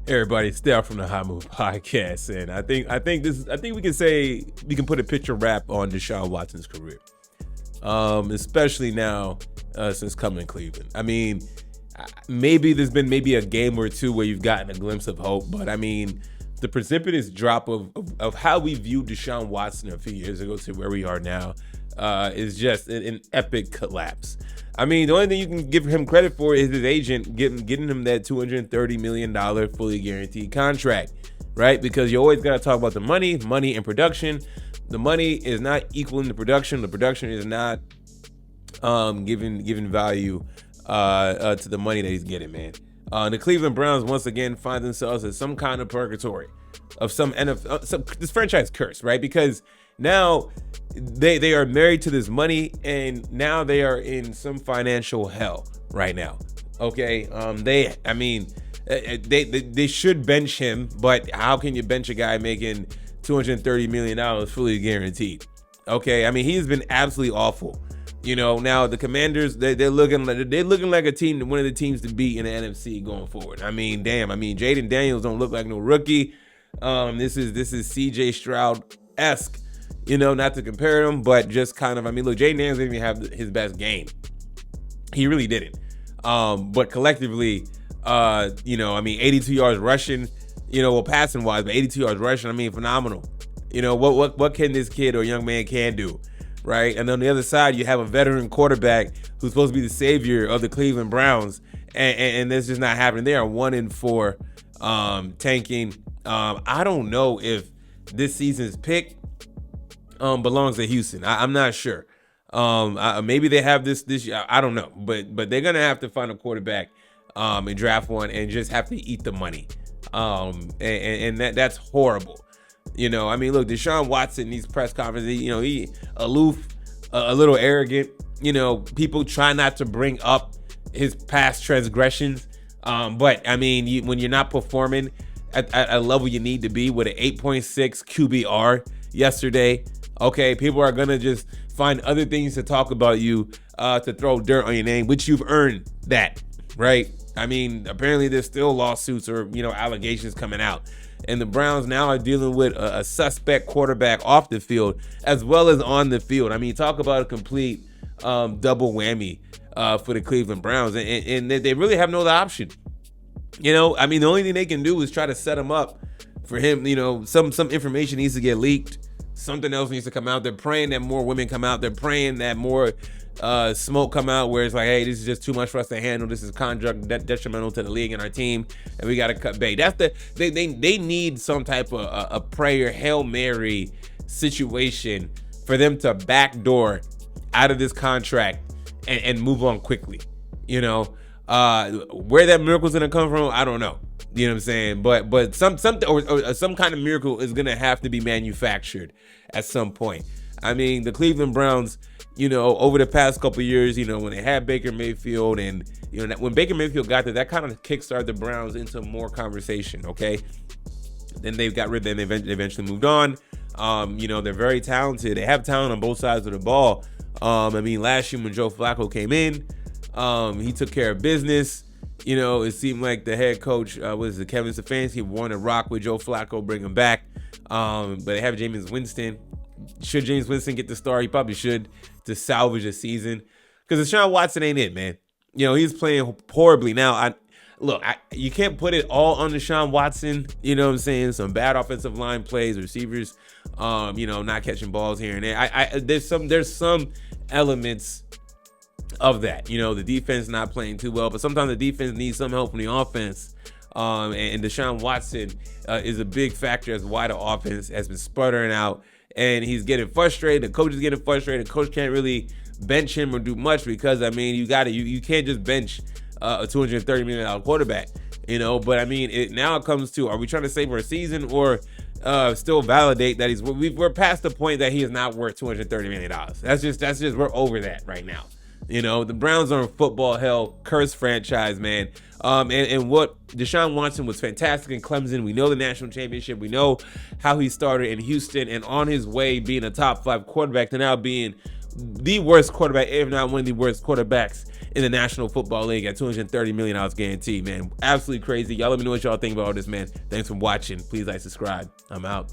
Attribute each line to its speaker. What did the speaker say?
Speaker 1: Everybody, Stay from the High Move podcast, and I think we can say we can put a picture wrap on Deshaun Watson's career, especially now since coming to Cleveland. I mean, maybe there's been maybe a game or two where you've gotten a glimpse of hope, but I mean, the precipitous drop of how we viewed Deshaun Watson a few years ago to where we are now is just an epic collapse. I mean, the only thing you can give him credit for is his agent getting him that $230 million fully guaranteed contract, right? Because you always got to talk about the money and production. The money is not equaling the production. The production is not giving value to the money that he's getting, man. The Cleveland Browns once again find themselves in some kind of purgatory of some NFL, this franchise curse, right? Because now they are married to this money, and now they are in some financial hell right now. Okay, they should bench him, but how can you bench a guy making $230 million fully guaranteed? Okay, I mean, he's been absolutely awful. You know, now the Commanders, they're looking like a team, one of the teams to beat in the NFC going forward. I mean, damn. I mean, Jaden Daniels don't look like no rookie. This is CJ Stroud-esque. You know, not to compare him, but just kind of, I mean, look, Jaden Daniels didn't even have his best game. He really didn't. But collectively, 82 yards rushing, passing wise, but 82 yards rushing, I mean, phenomenal. You know, what can this kid or young man can do, right? And on the other side, you have a veteran quarterback who's supposed to be the savior of the Cleveland Browns, and that's just not happening. They are 1-4, tanking. I don't know if this season's pick belongs to Houston. I'm not sure. Maybe they have this year. I don't know, but they're gonna have to find a quarterback and draft one and just have to eat the money. And that's horrible. You know, I mean, look, Deshaun Watson, these press conferences, he aloof, a little arrogant. You know, people try not to bring up his past transgressions. But I mean, when you're not performing at a level you need to be with an 8.6 QBR yesterday, okay, people are gonna just find other things to talk about you, to throw dirt on your name, which you've earned that, right? I mean, apparently there's still lawsuits or allegations coming out, and the Browns now are dealing with a suspect quarterback off the field as well as on the field. I mean, talk about a complete double whammy for the Cleveland Browns, and they really have no other option. I mean, the only thing they can do is try to set him up for him. Some information needs to get leaked. Something else needs to come out. They're praying that more women come out. They're praying that more smoke come out where it's like, hey, this is just too much for us to handle. This is conduct detrimental to the league and our team, and we got to cut bait. They need some type of a prayer, Hail Mary situation for them to backdoor out of this contract and move on quickly. Where that miracle's gonna come from, I don't know. You know what I'm saying? But some kind of miracle is gonna have to be manufactured at some point. I mean, the Cleveland Browns, over the past couple of years, when they had Baker Mayfield, and when Baker Mayfield got there, that kind of kickstarted the Browns into more conversation. Okay, then they got rid of them. They eventually moved on. They're very talented. They have talent on both sides of the ball. I mean, last year when Joe Flacco came in, he took care of business. It seemed like the head coach was Kevin Stefanski, wanted to rock with Joe Flacco, bring him back. But they have Jameis Winston. Should Jameis Winston get the start? He probably should, to salvage a season. Because Deshaun Watson ain't it, man. He's playing horribly. Now, you can't put it all on Deshaun Watson. You know what I'm saying? Some bad offensive line plays, receivers, not catching balls here and there. There's some elements of that. The defense not playing too well, but sometimes the defense needs some help from the offense. And Deshaun Watson is a big factor as why the offense has been sputtering out, and he's getting frustrated. The coach is getting frustrated. The coach can't really bench him or do much because, I mean, you can't just bench a $230 million quarterback, But I mean, now it comes to, are we trying to save our season or still validate that we're past the point that he is not worth $230 million. That's just we're over that right now. The Browns are in football hell, cursed franchise, man. And what Deshaun Watson was fantastic in Clemson. We know the national championship. We know how he started in Houston and on his way being a top 5 quarterback to now being the worst quarterback, if not one of the worst quarterbacks in the National Football League at $230 million guaranteed, man. Absolutely crazy. Y'all let me know what y'all think about all this, man. Thanks for watching. Please like, subscribe. I'm out.